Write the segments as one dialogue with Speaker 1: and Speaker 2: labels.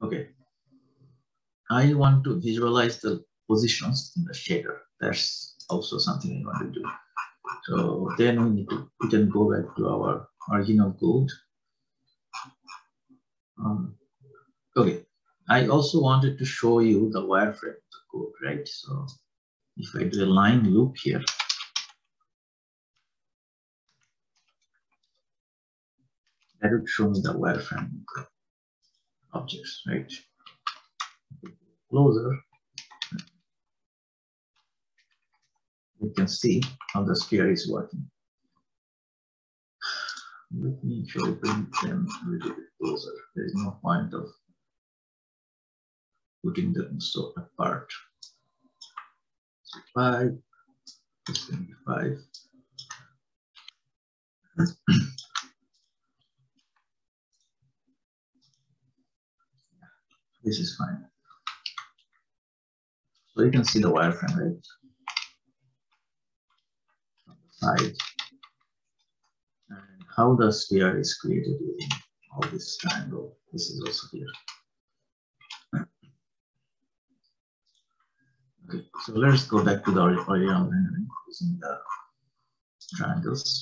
Speaker 1: Okay. I want to visualize the positions in the shader. That's also something I want to do. So then we can go back to our original code. Okay. I also wanted to show you the wireframe of the code, right? So if I do a line loop here, that would show me the wireframe objects, right? Closer, you can see how the sphere is working. Let me actually bring them a little bit closer. There is no point of putting them so apart. So 5, this can be 5. This is fine. So you can see the wireframe, right? On the side. And how the sphere is created using all this triangle. This is also here. Okay, so let's go back to the original rendering using the triangles.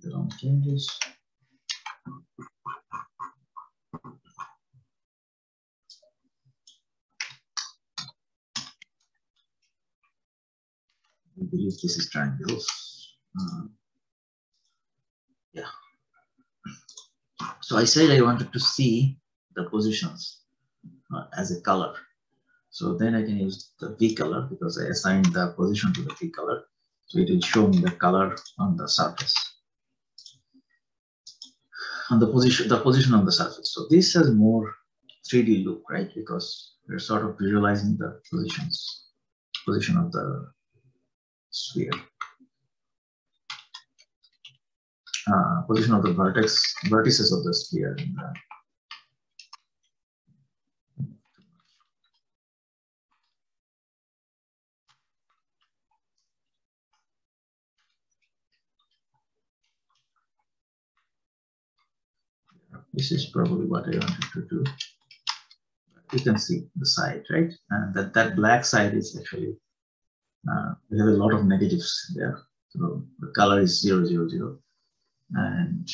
Speaker 1: The wrong changes. I believe this is triangles. Yeah. So I said I wanted to see the positions as a color. So then I can use the V color because I assigned the position to the V color. So it will show me the color on the surface. On the position on the surface. So this has more 3D look, right? Because we're sort of visualizing the position of the sphere. Position of the vertices of the sphere. This is probably what I wanted to do. You can see the side, right? And that black side is actually, we have a lot of negatives there. So the color is 0, 0, 0. And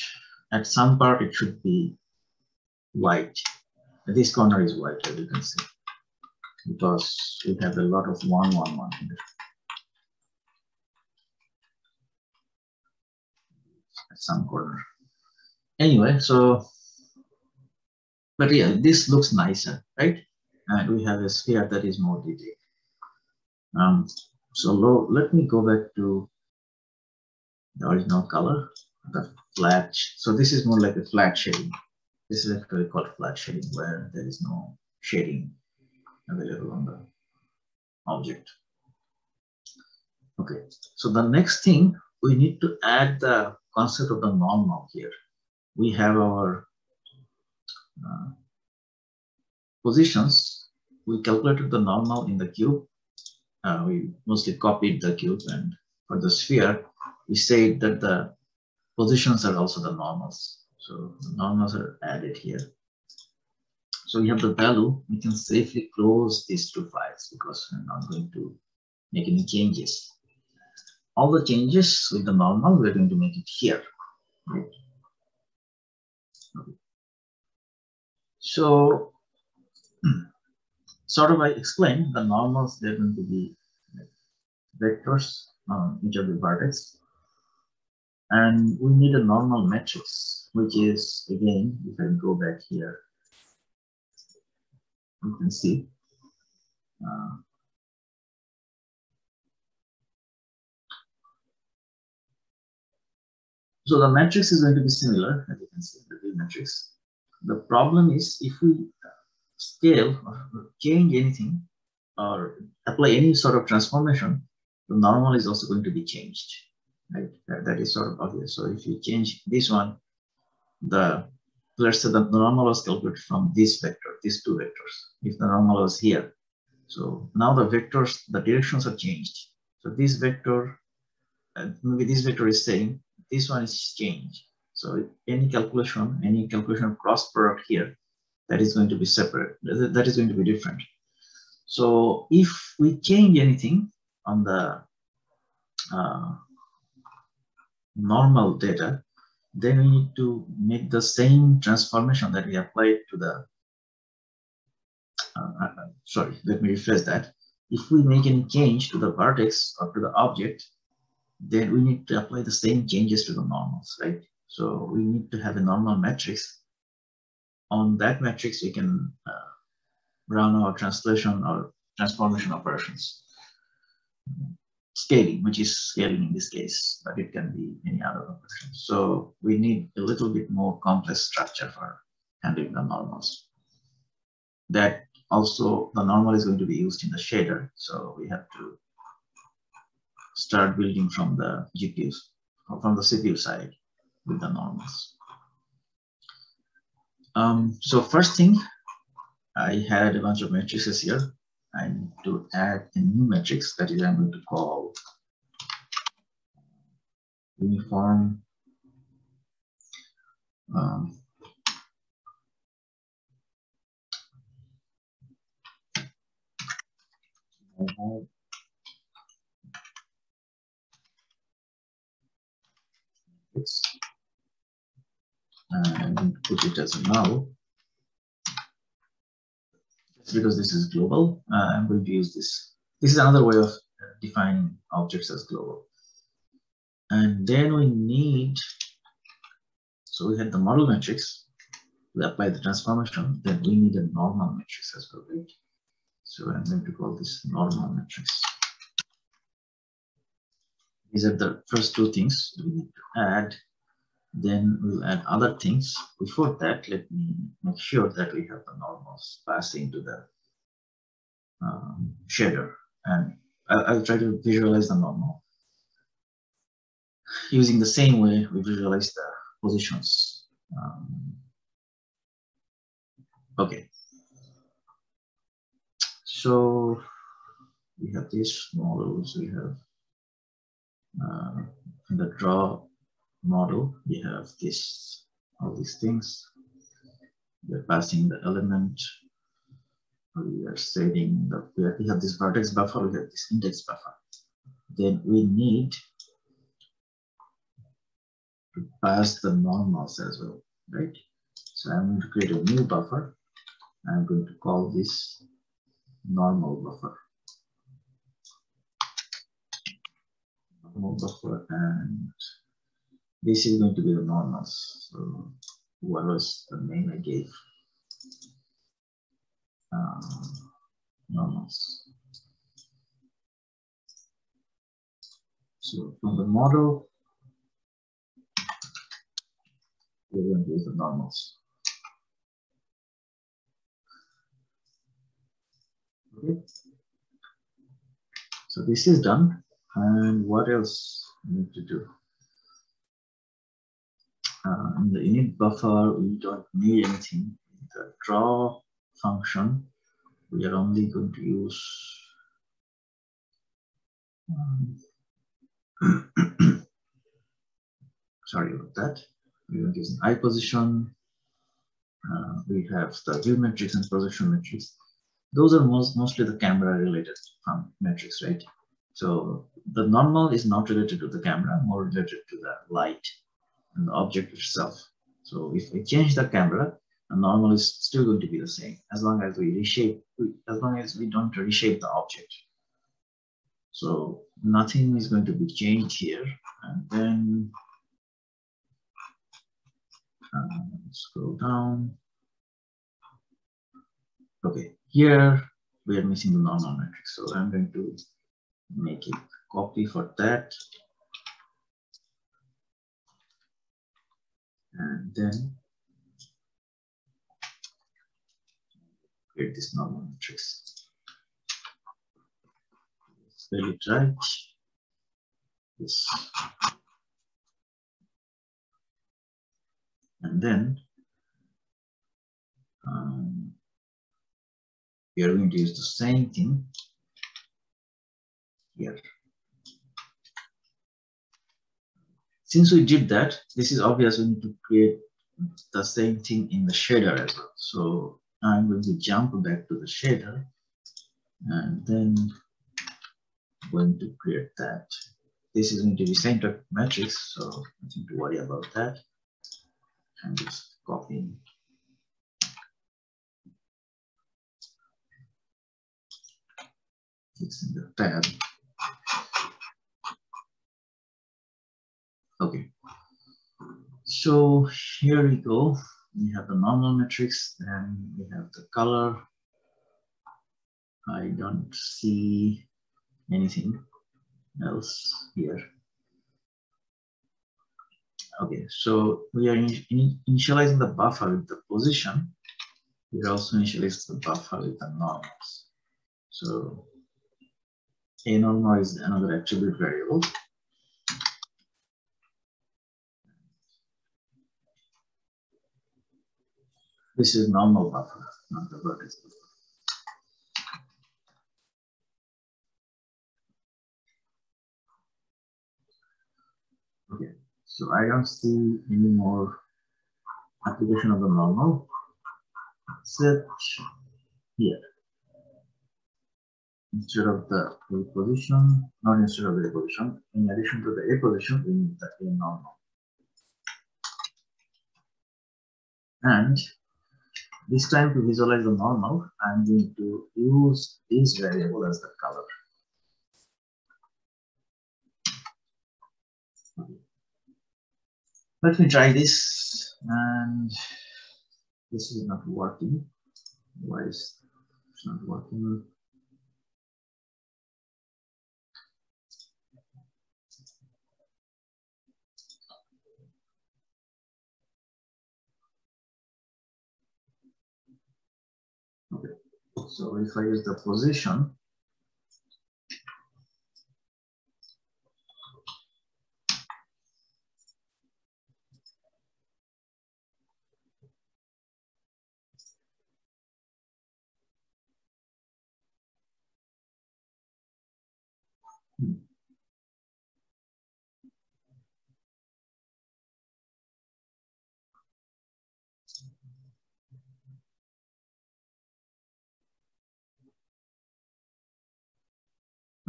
Speaker 1: at some part it should be white. This corner is white, as you can see, because we have a lot of 1, 1, 1 here. At some corner. Anyway, so, but yeah, this looks nicer, right? And we have a sphere that is more detailed. So let me go back to the original color, the flat. So this is more like a flat shading. This is actually called flat shading, where there is no shading available on the object. Okay, so the next thing, we need to add the concept of the normal here. We have our positions. We calculated the normal in the cube. We mostly copied the cube, and for the sphere, we say that the positions are also the normals. So the normals are added here. So we have the value. We can safely close these two files because we're not going to make any changes. All the changes with the normal, we're going to make it here. Right? Okay. So sort of I explained the normals, they're going to be vectors on each of the vertex. And we need a normal matrix, which is, again, if I go back here, you can see so the matrix is going to be similar, as you can see, the V matrix. The problem is if we scale or change anything or apply any sort of transformation, the normal is also going to be changed. Right? That is sort of obvious. So if you change this one, let's say the normal was calculated from this vector, these two vectors. If the normal was here, so now the vectors, the directions are changed. So this vector, maybe this vector is same, this one is changed. So any calculation of cross product here, that is going to be separate. That is going to be different. So if we change anything on the normal data, then we need to make the same transformation that we applied to the, sorry, let me rephrase that. If we make any change to the vertex or to the object, then we need to apply the same changes to the normals, right? So we need to have a normal matrix. On that matrix, we can run our translation or transformation operations. Scaling, which is scaling in this case, but it can be any other operation. So we need a little bit more complex structure for handling the normals. That also, the normal is going to be used in the shader, so we have to start building from the GPUs, or from the CPU side with the normals. So first thing, I had a bunch of matrices here. I need to add a new matrix that is I'm going to call uniform and put it as a null. Just because this is global, I'm going to use this. This is another way of defining objects as global. And then we need, so we had the model matrix, we apply the transformation, then we need a normal matrix as well, right? So I'm going to call this normal matrix. These are the first two things we need to add. Then we'll add other things. Before that, let me make sure that we have the normals passed into the shader. And I'll try to visualize the normal using the same way we visualize the positions. Okay. So we have these models, we have in the draw model, we have this, all these things. We're passing the element, we are setting the, we have this vertex buffer, we have this index buffer. Then we need to pass the normals as well, right? So I'm going to create a new buffer. I'm going to call this normal buffer. Normal buffer, and this is going to be the normals. So what was the name I gave? Normals. So from the model, we're going to use the normals. Okay. So this is done. And what else we need to do? In the init buffer, we don't need anything. The draw function, we are only going to use sorry about that. We are using I position. We have the view matrix and position matrix. Those are mostly the camera related metrics, right? So the normal is not related to the camera, more related to the light and the object itself. So if we change the camera, the normal is still going to be the same as long as we reshape, as long as we don't reshape the object. So nothing is going to be changed here. And then scroll down. Okay, here we are missing the normal matrix. So I'm going to make a copy for that. And then create this normal matrix. Spell it right. Yes. And then we are going to use the same thing here. Since we did that, this is obvious we need to create the same thing in the shader as well. So I'm going to jump back to the shader and then going to create that. This is going to be center matrix, so nothing to worry about that. I'm just copying. It's in the tab. Okay. So here we go. We have the normal matrix, and we have the color. I don't see anything else here. Okay, so we are initializing the buffer with the position. We are also initializing the buffer with the normals. So a normal is another attribute variable. This is normal buffer, not the vertex buffer. Okay, so I don't see any more application of the normal except here. Instead of the A position, not instead of the A position, in addition to the A position, we need the A normal. And this time to visualize the normal, I'm going to use this variable as the color. Let me try this, and this is not working. Why is it's not working? Okay, so if I use the position,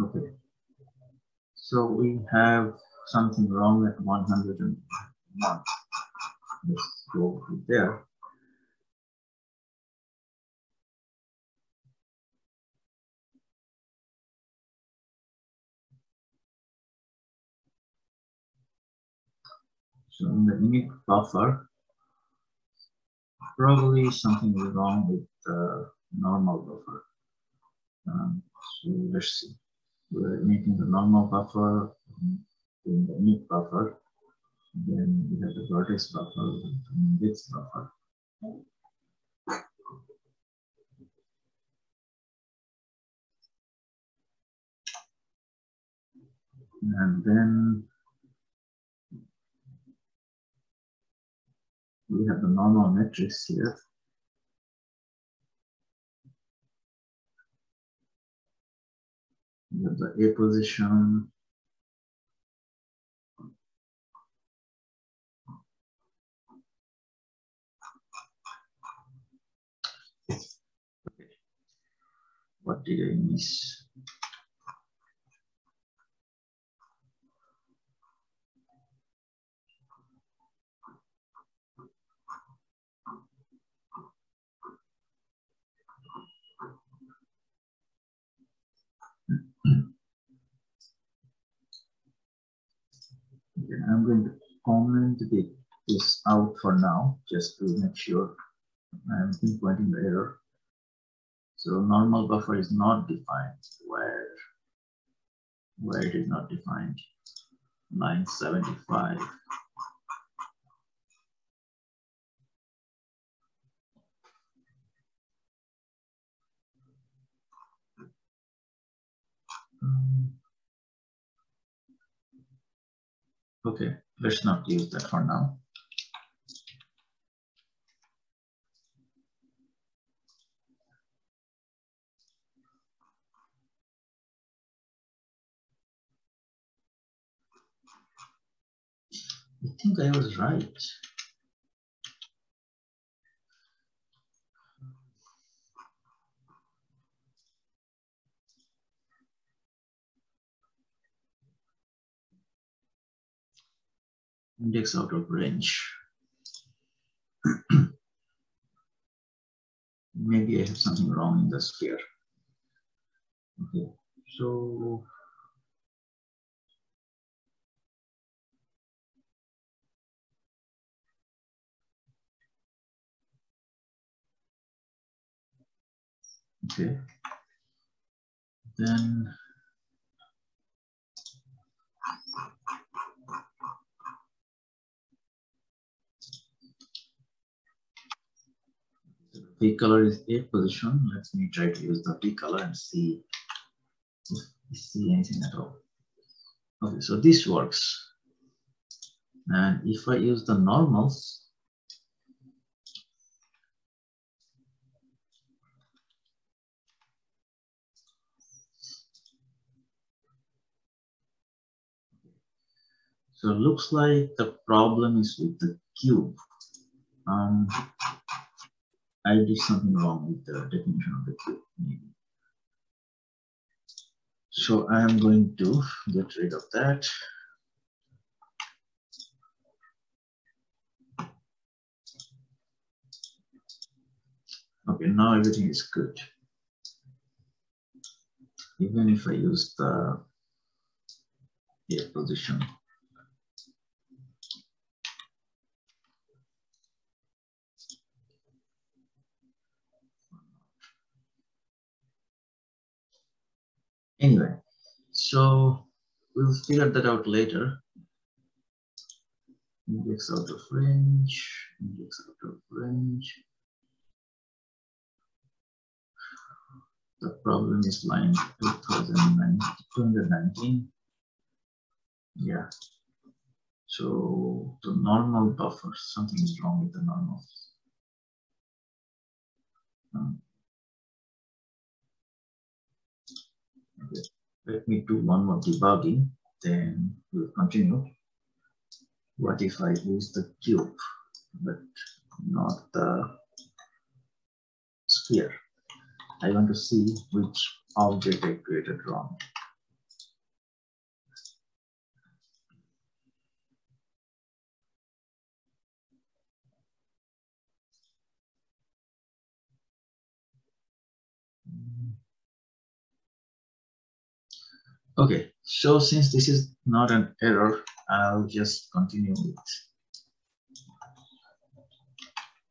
Speaker 1: okay. So we have something wrong at 101. Let's go there. So in the init buffer, probably something is wrong with the normal buffer. So let's see. We're making the normal buffer, in the init buffer. Then we have the vertex buffer, and this buffer. And then we have the normal matrix here. We have the A position. Okay. What did I miss? Okay, I'm going to comment this out for now, just to make sure I'm pinpointing the error. So normal buffer is not defined. Where it is not defined? Line 75. Okay, let's not use that for now. I think I was right. Index out of range. Maybe I have something wrong in the sphere. Okay, so okay, then the V color is A position. Let me try to use the V color and see if we see anything at all. Okay, so this works. And if I use the normals, so it looks like the problem is with the cube. I did something wrong with the definition of the cube, maybe. So I am going to get rid of that. Okay, now everything is good. Even if I use the A position. Anyway, so we'll figure that out later. Index out of range, index out of range. The problem is line 219. Yeah. So the normal buffer, something is wrong with the normal. Okay. Let me do one more debugging, then we'll continue. What if I use the cube, but not the sphere? I want to see which object I created wrong. Okay, so since this is not an error, I'll just continue with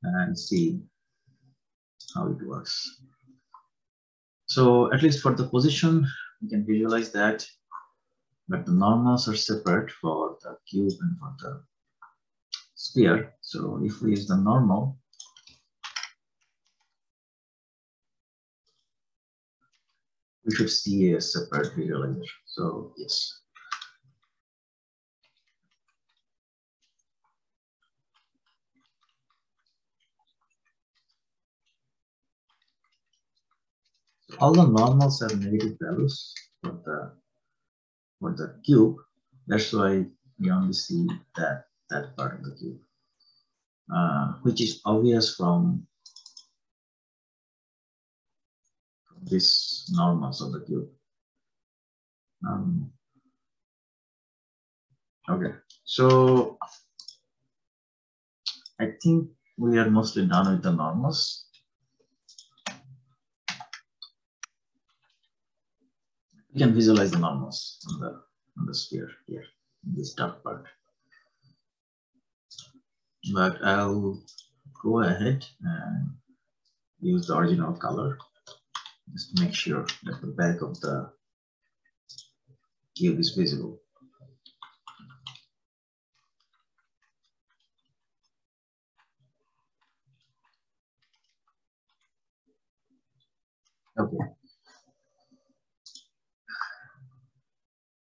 Speaker 1: and see how it works. So at least for the position, we can visualize that, but the normals are separate for the cube and for the sphere. So if we use the normal, we should see a separate visualizer. So yes. So all the normals have negative values for the cube. That's why we only see that part of the cube, which is obvious from this normals of the cube. Okay, so I think we are mostly done with the normals. We can visualize the normals on the sphere here, in this dark part. But I'll go ahead and use the original color just to make sure that the back of the cube is visible. Okay,